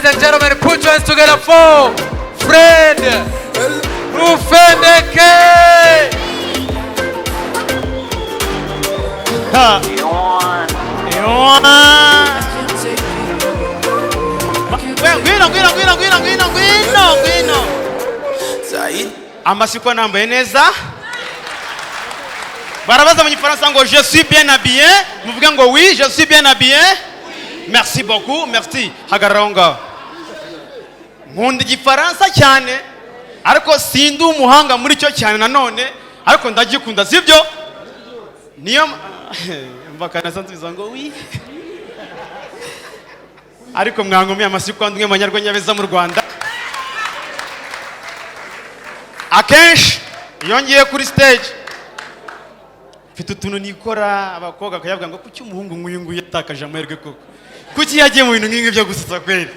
Ladies and gentlemen, put your hands together for friend Rufendeke. Amasiko nambaye neza. Barabaza mu gifaransa ngo je suis bien habillé. Muvuga ngo oui, je suis bien habillé. Merci beaucoup, merci. Hagaronga. Nkunda igifaransa cyane ariko sindi umuhanga muri cyo cyane nanone ariko ndagikunda sibyo? Niyo mbakana santuza ngo oui. Ariko mwangumiye amasiko ndwe manyarwenya beza mu Rwanda. Akenshi iyo ngiye kuri stage mfite utuntu nikora abakobwa akayavuga ngo kuki umuhungu nk'uyu yatakaje amahirwe koko kuki yagiye mu bintu nk'ingi byo gusetsa kweli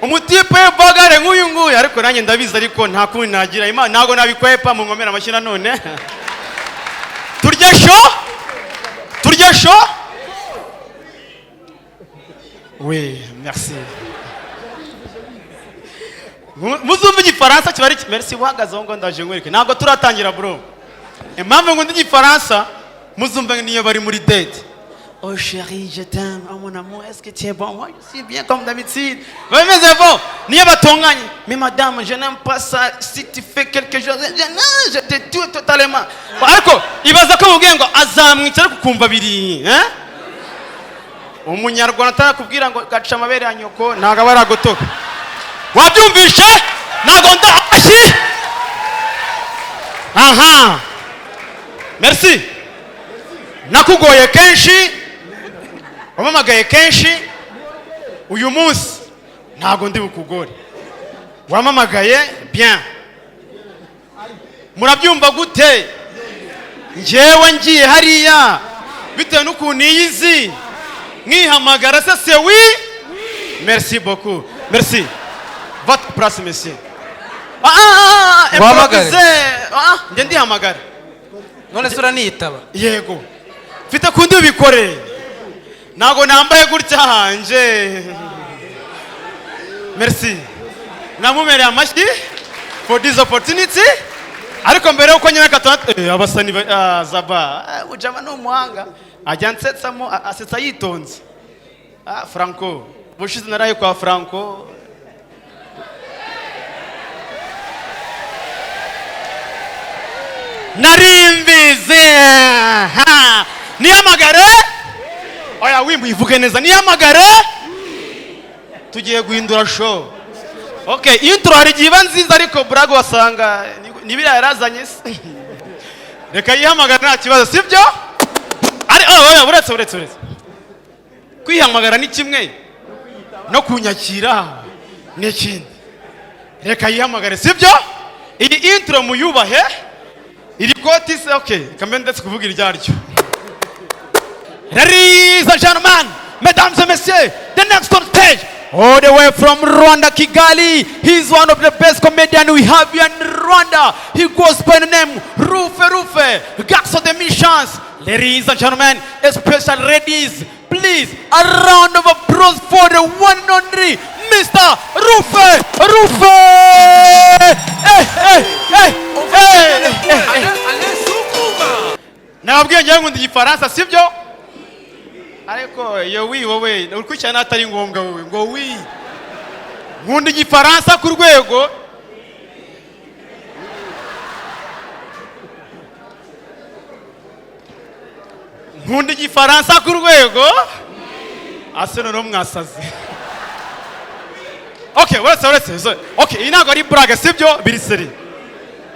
umutipe bagare nk'uyu ariko nanjye ndabizi ariko nta kundi nagira Imana ntago nabikwepa mu ngomera amashyi none turye show oui merci muzumva igifaransa kibari merci uhagaze ngo ndaje nkwereke ntabwo turatangira bro impamvu ngo ndi igifaransa muzumva niyo bari muri date. Oh chérie, je t'aime, oh mon amour, est-ce que tu es bon? Moi je suis bien comme d'habitude. Mais c'est bon, niyo batonganye. Mais madame, je n'aime pas ça. Si tu fais quelque chose, non, je te tue totalement. Ariko ibaza ko mubwiye ngo azamwicara kukumva biri, hein? Umunyarwanda atarakubwira ngo gaca amabere ya nyoko ntago baragotoka. Wabyumvishe? Ntago ndashi. Aha. Merci. Nakugoye kenshi wamamagaye kenshi uyu munsi ntago ndi bukugore wamamagaye bien murabyumva gute njewe ngiye hariya bitewe n'ukuntu iyizi nkihamagara se c'est oui merci beaucoup merci votre place monsieur njye ndihamagara None sura niyitaba yego mfite kundi ubikore ntago nambaye gutya hanje merci namumereye amashyi for this opportunity ariko mbere yuko nyine abasani zaba ujama no muhanga ajya nsetsamo asetsa yitonze Franco bushize naraye kwa Franco narimbize niyamagare oya wimbu ivuge neza niyamagare tugiye guhindura show okay intro hari giba nziza ariko Brago wasanga nibira yarazanye reka yihamagara nta kibazo sibyo ari oya buretse kwihamagara ni kimwe no kunyakira ni ikindi reka yihamagare sibyo iyi intro muyubahe iri koti se okay kambe ndetse kuvuga iryaryo. Ladies and gentlemen, mesdames et messieurs, the next on stage, all the way from Rwanda, Kigali, he's one of the best comedians we have here in Rwanda. He goes by the name Rufe, Gaxo the Missions. Ladies and gentlemen, special ladies, please, a round of applause for the one and only Mr. Rufe. Nababwiye njye ngo ndi igifaransa sibyo ariko yo wi wowe ukurikirana atari ngombwa wowe ngo wi nkunda igifaransa ku rwego aseno no mwasaze okay uretse okay inago ari braga sibyo biriseri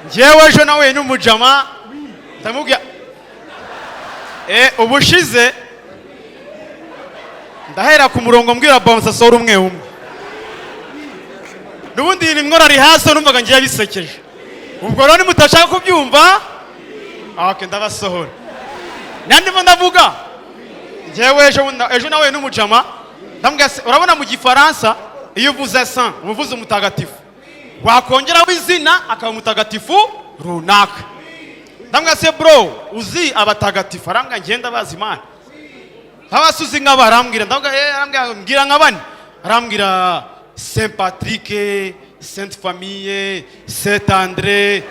njyewe ejo nawe n'umujama ndamubwira ubushize ndahera ku murongo mbwira bounce sora umwe nubundi ni nkora ari hasi numvaga ngiye bisekeje ubwo rero nimutashaka kubyumva okay ndabasohora nandimo ndavuga njyewe ejo nawe n'umujama ndambwira urabona mu gifaransa iyo uvuze saint uvuze umutagatifu wakongeraho izina akaba mutagatifu runaka ndambwira se bro uzi abatagatifu arambwira ngenda bazi Imana abasuzi nk'abarambwira ndambwira arambwira nk'abane arambwira Saint Patrick, Sainte Famille, Saint André.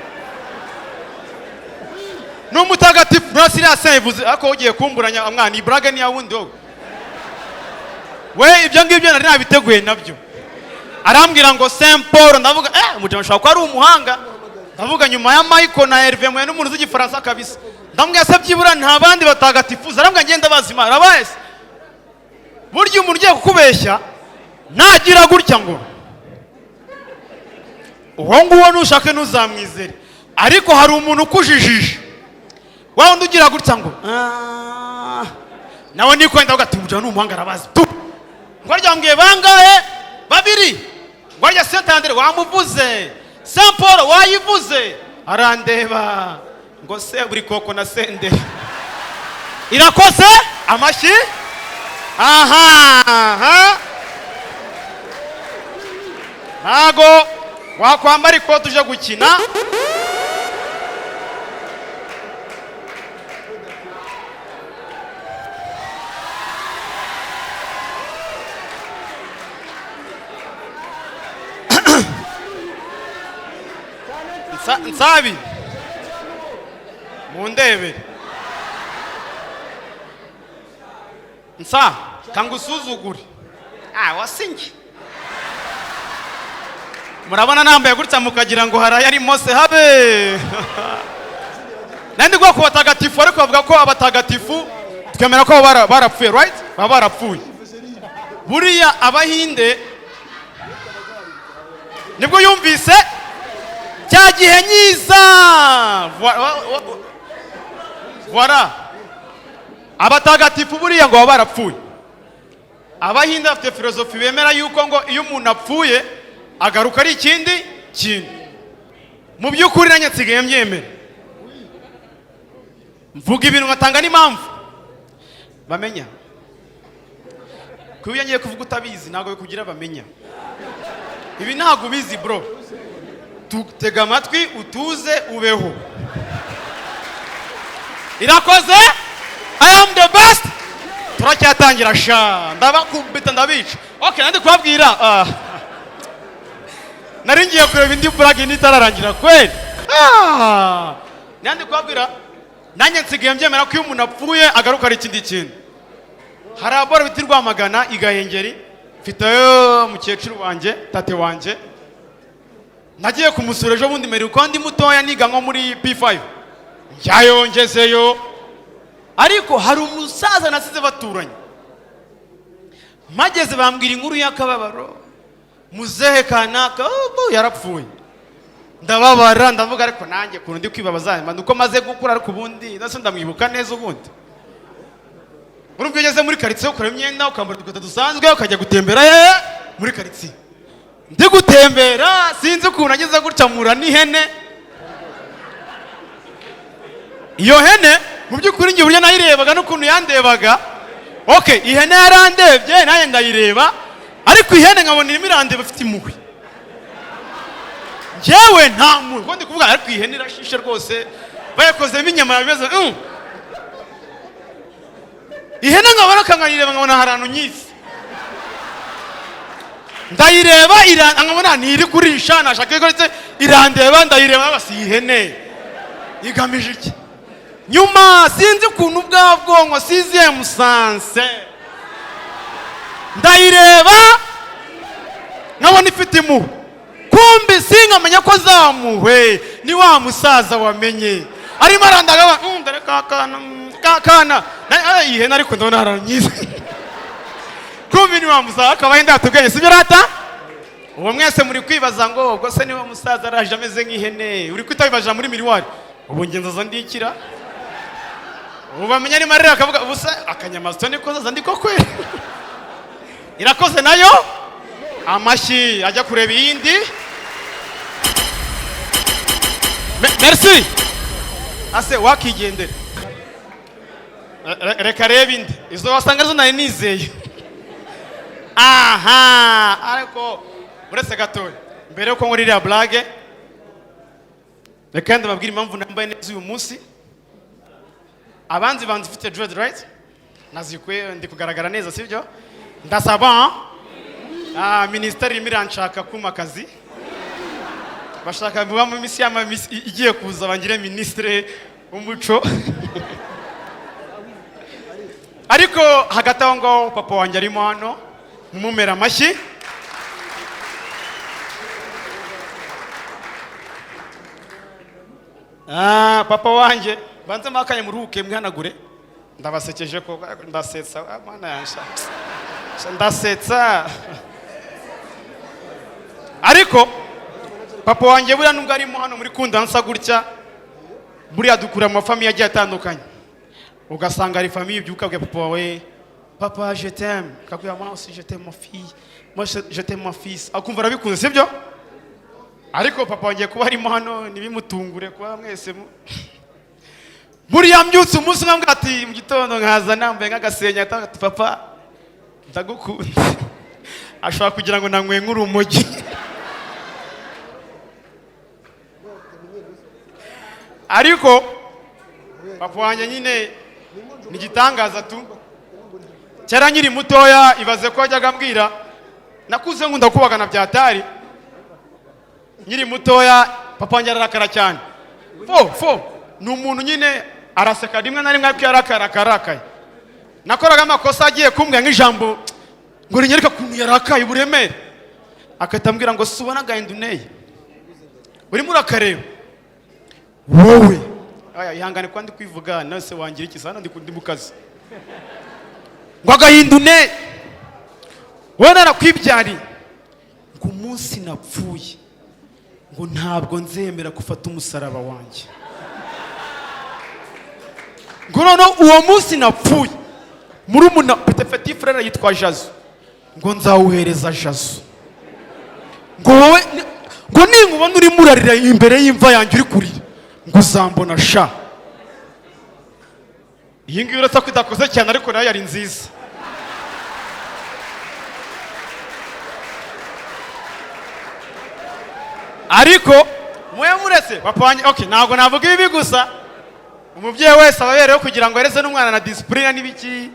N'umutagatifu Nasira Saint ako ugiye kumburanya amwana ibraga ni yawundi wowe. We ibyo ngibyo nari nabiteguye nabyo. Arambwira ngo Saint Paul ndavuga umujama shaka ko ari umuhanga. Ndavuga nyuma ya Michael na Hervé mwe n'umuntu z'igifaransa kabisa. Ndambwira se byibura nta bandi batagatifuza arambwa ngenda bazima arabaye. Burya umuntu ugiye kukubeshya nagira gutya ngo uwo nguwo nushake ntuzamwizere ariko hari umuntu ukujijije wawe ndugira gutya ngo nawe nikwenda ugatumujana n'umuhanga arabazi tu ngo ryambwiye bangahe babiri ngo rya Saint André wamuvuze Saint Paul wayivuze arandeba ngo se buri koko na sende irakoze amashyi aha ntago wakwambara ikote uje gukina nsabi mundebe nsa kangusuzugure wasinye murabona nambaye gutya mukagira ngo haraye ari Mose habe nandi gwa ku batagatifu ariko bavuga ko abatagatifu twemera ko barapfuye right baba barapfuye buriya abahinde nibwo yumvise cya gihe nyiza voilà abatagatifu buriya ngo baba barapfuye abahinde bafite filosofi bemera yuko ngo iyo umuntu apfuye agaruka ari ikindi kintu mu by'ukuri nanye nsigaye mbyemera mvuga ibintu ngatanga n'impamvu bamenya kuba ngiye kuvuga utabizi ntabwo bikugira bamenya ibi ntabwo ubizi bro tutega amatwi utuze ubeho irakoze I am the best turacyatangira sha ndabakubita ndabica okay nandi kubabwira nari ngiye kureba indi brag nitararangira kweli nandi kubabwira nanjye nsigaye mbyemera ko iyo umuntu apfuye agaruka ari ikindi kintu hari abora biti Rwamagana igahengeri mfiteyo mukecuru wanje tate wanje nagiye kumusura ejo bundi mbere uko ndi mutoya niga nko muri P5 njyayongezeyo ariko hari umusaza nasize baturanye mageze bambwira inkuru y'akababaro muzehe kanaka yarapfuye ndababara ndavuga ariko nanjye kuno ndi kwibabaza nuko maze gukura ariko ubundi nase ndamwibuka neza ubundi urumva ugeze muri quartier ukora imyenda ukambara dukota dusanzwe ukajya gutembera muri quartier ndi gutembera sinzi ukuntu ageze gutya mura n'ihene iyo hene mu by'ukuri ngiye burya nayirebaga n'ukuntu yandebaga okay ihene yarandebye naye ndayireba ariko ihene nkabona irimo irandeba ifite impuhwe njyewe nta muntu ko ndi kuvuga ariko ihene irashishe rwose bayakozemo inyama yabeze ihene nkabona kangayireba nkabona haranu nyisi ndayireba nkabona ntiri kurisha nashaka ko irandeba ndayireba basi ihene igamije iki nyuma sinzi ukuntu bwa bwonko siziye musanse ndayireba nkabona ifite impuhwe kumbi sinkamenya ko zamuhwe ni wa musaza wamenye arimo arandaga ndare kakana ihene ariko ndabona haranyiza kumbi ni wa musaza akaba yenda atubwenge sibyo rata uwo mwese muri kwibaza ngo ubwo se ni wa musaza araje ameze nk'ihene uri kwitabibaja muri miriwari ubu ngenza ndikira ubamenya ni marira akavuga ubusa akanyamazo niko zaza ndiko kwera irakoze nayo amashyi ajya kureba iyindi merci ase wakigendera reka reba indi izo wasanga zo nari nizeye ariko uretse gatoya mbere yuko nkora iriya blage reka ndababwira impamvu nambaye neza uyu munsi abanzi banzi ufite dread right nazikwe ndi kugaragara neza sibyo ndasaba Minisiteri irimo iranshaka kuma akazi. Bashaka vuba mu misi igiye kuza bangire ministre w'umuco. Ariko hagati aho ngo papa wanjye arimo hano mumera amashyi. Papa wanjye banze makanye muruhuke mwihanagure. Ndabasekeje ko ndasetsa mana yansha. Ndasetsa. Ariko papa wanjye buriya nubwo arimo hano muri kundansa gutya buriya dukura mu famille agiye atandukanye. Ugasanga ari famille byuka bwa papa wawe, papa je t'aime, kakuya moi aussi je t'aime ma fille, moi je t'aime mon fils. Akumva arabikunze sibyo? Ariko papa wanjye kuba arimo hano nibimutungure kuba mwese buriya mbyutse umunsi nkambwa ati mu gitondo nkaza nambaye nk'agasenya ati papa ndagukunda. Ashobora kugira ngo nanywe nk'urumogi. Ariko papa wanjye nyine ni gitangaza tu. Cyara nyiri mutoya ibaze ko ajyaga ambwira nakuze nkunda kubagana byatari. Nyiri mutoya papa wanjye arakara cyane. Fo ni umuntu nyine araseka rimwe na rimwe ariko yarakarakaye. Nakoraga amakosa agiye kumbwira nk'ijambo ngo rinyereka kuntu yarakaye uburemere. Akatambwira ngo subona gahinda uneye. Urimo urakareba. Wowe aya ihangane kwandi kwivuga nase wangira iki sana ndi mu kazi. Ngo agahinda uneye. Wowe narakwibyari. Ngo umunsi napfuye. Ngo ntabwo nzemera gufata umusaraba wanjye. Ngo none uwo munsi napfuye muri umuna petit frère yitwa Jazo. Ngo nzawuhereza Jazo. Ngo wowe ngo ninkubona uri murarira imbere y'imva yanjye uri kurira ngo uzambona sha. Iyi ngiyo uretse ko idakoze cyane ariko nayo yari nziza. Ariko muye murese papa wanjye okay ntabwo navuga ibi gusa. Umubyeyi wese ababereho kugira ngo areze n'umwana na discipline n'ibiki.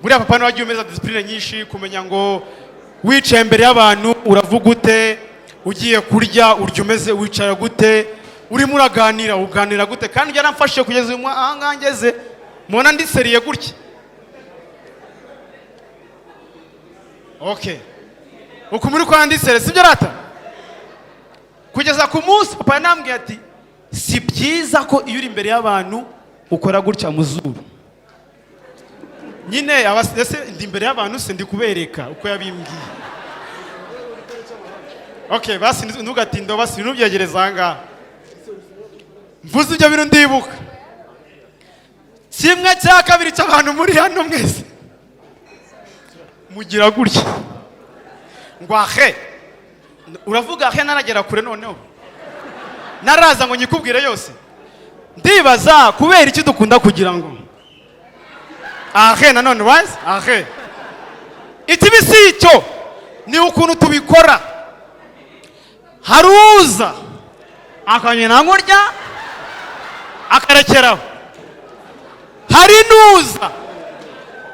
Buriya papa nawe agiye umeza discipline nyinshi kumenya ngo wicaye imbere y'abantu uravuga ute, ugiye kurya urya umeze wicara gute, urimo uraganira uganira gute. Kandi yaramfashije kugeza uyu aha ngeze mubona ndi seriye gutya. Okay uko muri kwa ndi seriye sibyo rata. Kugeza ku munsi papa yanambwiye ati si byiza ko iyo uri imbere y'abantu ukora gutya mu zuru. Nyine abasese ndi imbere y'abantu se ndi kubereka uko yabimbwiye. Okay basi ntugatinda basi nubyegereza anga. Mvuze ibyo bintu ndibuka. Kimwe cya kabiri cy'abantu muri hano mwese mugira gutya. Ngwahe uravuga he naragera kure noneho. Naraza ngo nyikubwire yose. Ndibaza kubera iki dukunda kugira ngo nanone wazi itibisi icyo ni ukuntu tubikora. Haruza akanyena ngorya akarekeraho. Hari nuza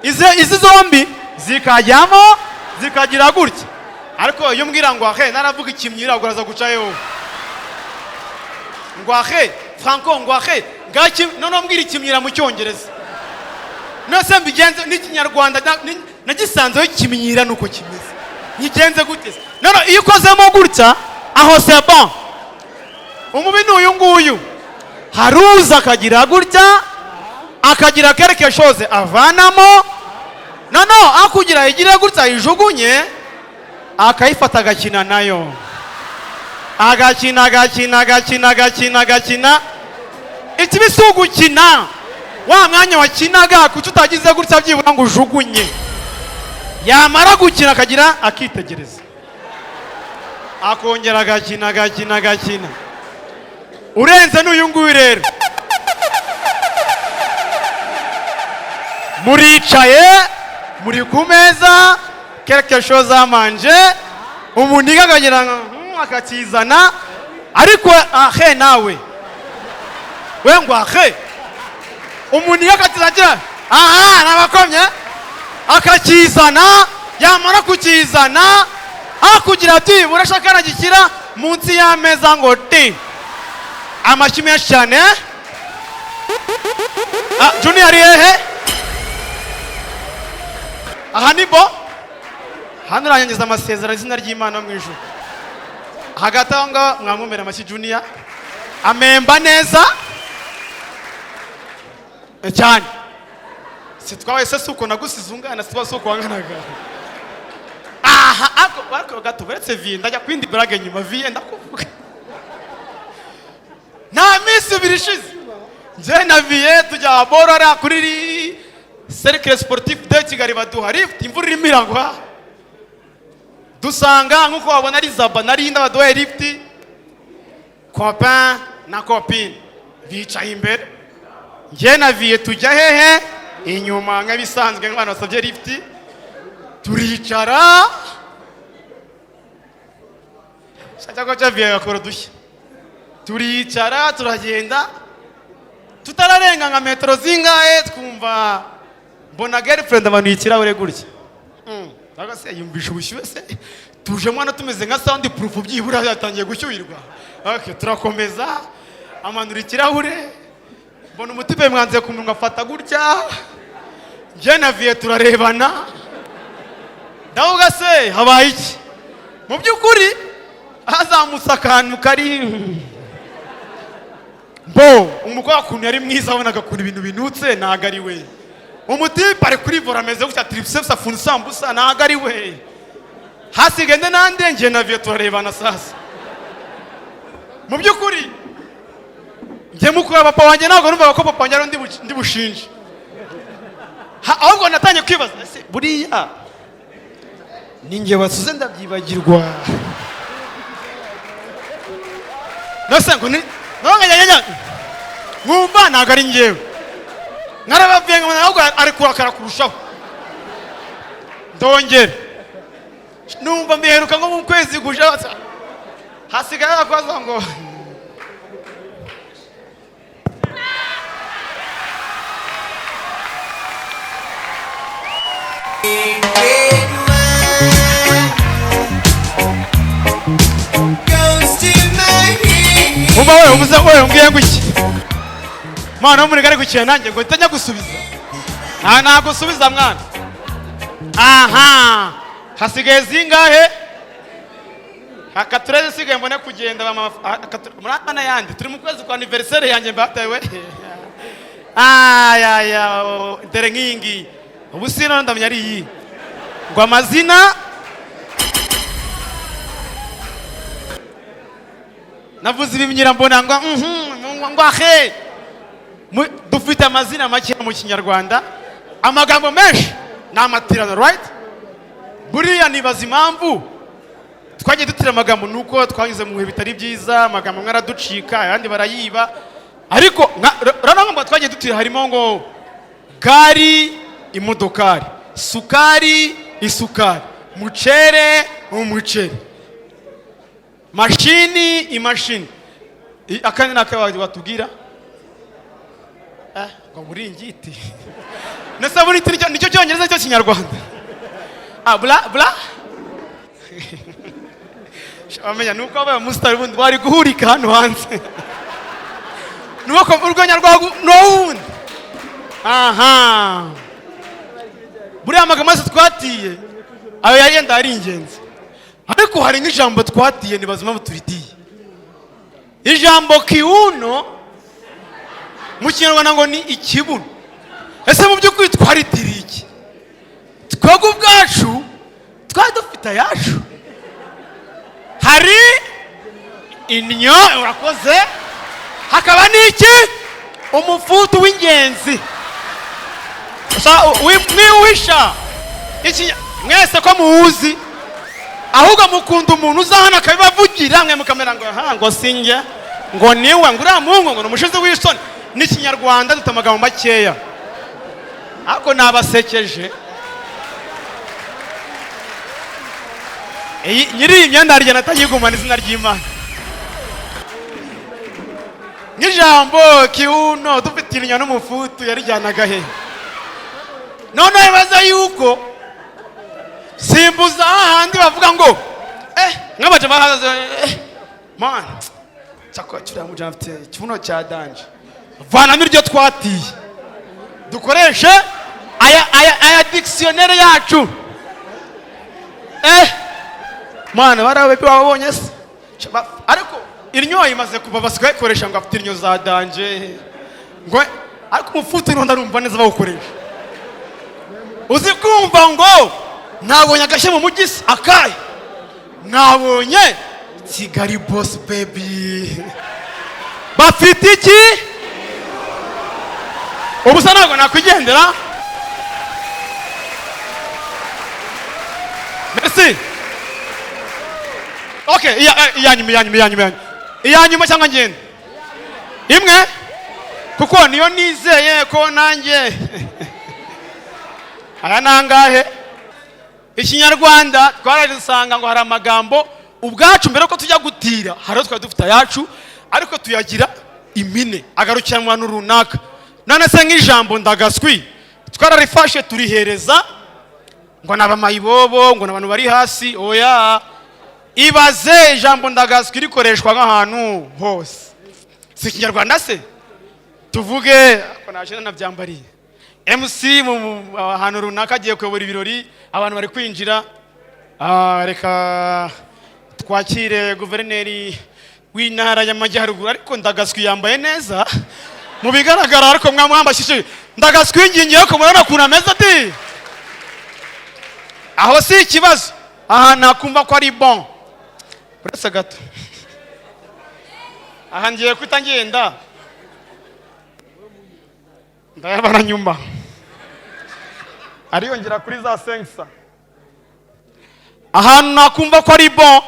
izi zombi zikajyamo zikagira gutya. Ariko iyo mbwira ngo naravuga ikimyira uguraza guca yewe. Ngwahe Franco ngwahe ngaki none mbwira ikimyira mu cyongereza. Nose mbigenze n'ikinyarwanda nagisanzeho ikimyira nuko kimeze. Nyigenze gute? None iyo ukozemo gutya aho c'est bon. Umubi n'uyu nguyu haruza akagira gutya akagira quelque chose avanamo. None akugira igire gutya ijugunye akayifata agakina nayo. Agakina. Itibisugukina. Wa mwanya wakinaga kuki utagize gutya byibura ngo ujugunye. Yamara gukina akagira akitegereza. Akongera agakina. Urenze n'uyu nguyu rero. Muricaye, muri ku meza, quelque chose à manger, umuniga akagira akakizana, ariko nawe. We ngo umuniga akakizana, nabakomye, akakizana, yamara kukizana akugira ati urashaka nagishyira munsi y'ameza ngo ti amashyi menshi cyane. Junior ari hehe? Aha ni bo hano urangeza amasezerano izina ry'Imana mu ijuru. Hagati aho ngaho mwamwumvira amashyi Junior amemba neza cyane. Sitwawe se suko nagusize ungana sitwa suko wanganaga. Aha ako gato beretse vie ndajya kwindi brage nyuma vie ndakuvuga. Na misi birishize. Nje na vie tujya borora kuri Cercle Sportif de Kigali baduha lift imvura imirangwa. Dusanga nkuko wabona ari zaba nari ndabaduha lift. Copain na copine bicaye imbere. Nje na vie tujya hehe? Inyuma nk'abisanzwe nk'abantu basabye lift. Turicara. Shaka ko vie yakora dushya. Turicara turagenda. Tutararenga nka metero zingahe twumva mbona girlfriend abantu yikirahure gutya. Bagase yumvisha ubushyuhe se. Tuje mwana tumeze nka sound proof byibura yatangiye gushyuhirwa. Okay, turakomeza. Amanura ikirahure. Mbona umutipe mwanze kumunwa afata gutya. Je na vie turarebana. Ndavuga se habaye iki? Mu byukuri azamusakanu kari bo umukobwa kuntu yari mwiza abonaga kuntu ibintu binutse nagari we. Umutipe ari kuri vora ameze gutya triceps afunze sambusa nagari we. Hasigende nande nje na vie turarebana sasa. Mu byukuri nje mukura papa wanjye nago numva ko papa wanjye ari ndi bushinje. Ahubwo natanye kwibaza ese buriya ninge basuze ndabyibagirwa. Nose ngo ni nyanya mwumva ntago ari ngewe narababwiye ngo ntabwo ari kurakara kurushaho. Ndongera numva mbiheruka ngo mu kwezi guje hasigaye akoza ngo wewe umuze wewe umbwiye ngo iki mwana wo muri gari gukira nanjye ngo itajya gusubiza nagusubiza mwana. Aha hasigaye zingahe? Akatureze sigaye mbone kugenda murana yandi turi mu kwezi kwa anniversaire yanjye mbatawe. Ya dere nkingi ubu sino ndamenya ari iyi ngo amazina navuze ibimyira mbona ngo ahe dufite amazina make mu Kinyarwanda amagambo menshi n'amatirano right. Buriya nibaza impamvu twagiye dutira amagambo nuko twagize mu bihe bitari byiza amagambo mwaraducika abandi barayiba ariko rano twagiye dutira harimo ngo gari imodokari sukari isukari mucere umucere mashini imashini akandi nakabaye batubwira ngo buringiti nasa buri nicyo cyongereza cyo Kinyarwanda bla shamenya nuko abaye umustar bundi bari guhurika hano hanze nuko urwanya rwagu no. Aha buri amagambo yose twatiye ayo yagenda ari ingenzi ariko hari nk'ijambo twatiye nibazima buturidiye ijambo kiuno mu Kinyarwanda ngo ni ikibuno. Ese mu by'ukuri twaritiriye iki? Twego ubwacu twadufite yacu hari inyo urakoze hakaba niki umufutu w'ingenzi mwiwisha iki mwese ko muwuzi ahubwo mukunda umuntu uzahana akabibavugira mwe mukamera ngo ngo sinjye ngo niwe ngo uriya mungu ngo umushizi w'isoni. Ni Kinyarwanda dufite amagambo makeya ariko nabasekeje. Nyiri imyenda harya natayigumana izina ry'Imana nk'ijambo kiuno dufite inyo n'umufutu yarijyanaga he none bibaza yuko simbuza ahandi bavuga ngo nk'abaje bahaze man cyakora cyura mu jamfte kibuno cya danje vana miryo twatiye dukoreshe aya dictionnaire yacu man barabe babonye se ariko irnyo imaze kubabasika ikoresha ngo afite irnyo za danje ngo ariko umufutu nonda numva neza bawukoresha uzi kumva ngo nabonye agashye mu mugisi akaye nabonye Kigali boss baby bafite iki ubusa ntabwo nakwigendera merci okay iyanyuma cyangwa ngende imwe kuko niyo nizeye ko nanjye aya nangahe ikinyarwanda twararisanga ngo hari amagambo ubwacu mbere ko tujya gutira haro twari dufite yacu ariko tuyagira impine agarukira mu bantu runaka none se nk'ijambo ndagaswi twararifashe turihereza ngo nabamayibobo ngo nabantu bari hasi oya ibaze ijambo ndagaswi rikoreshwa nk'ahantu hose si ikinyarwanda se tuvuge ko naje nabyambariye MC mu ahantu runaka agiye kuyobora ibirori abantu bari kwinjira reka twakire guverineri w'intara y'amajyaruguru ariko ndagaswi yambaye neza mu bigaragara ariko mwamwambashije ndagaswi ngingiye ko murana kuna meza ati aho si ikibazo aha nakumva ko ari bon uretse gato aha ngiye kutangenda ndayabara nyuma ariyongera kuri za sensa ahantu nakumva ko ari bon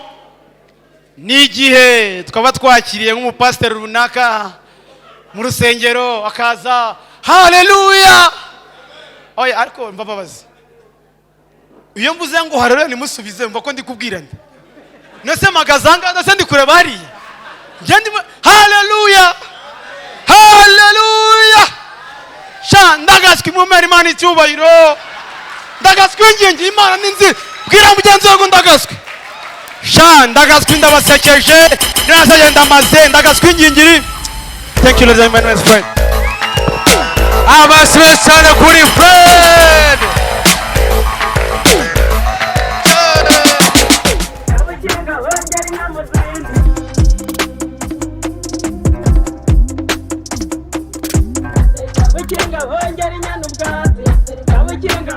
ni igihe twaba twakiriye nk'umupasiteri runaka mu rusengero akaza haleluya oya ariko mbababazi iyo mvuze ngo haleluya nimusubize mva ko ndi kubwira nde nese magazanga ndase ndi kureba hariya ngende haleluya haleluya sha ndagaswi mu meri mani cyubahiro ndagaswi ngingi imana ninzi bwira mugenzi wawe ndagaswi sha ndagaswi ndabasekeje nirasaje ndamaze ndagaswi ngingiri thank you ladies and friend abaswe cyane kuri friend Kabukinga hongera inyana ubwatsi, kabukinga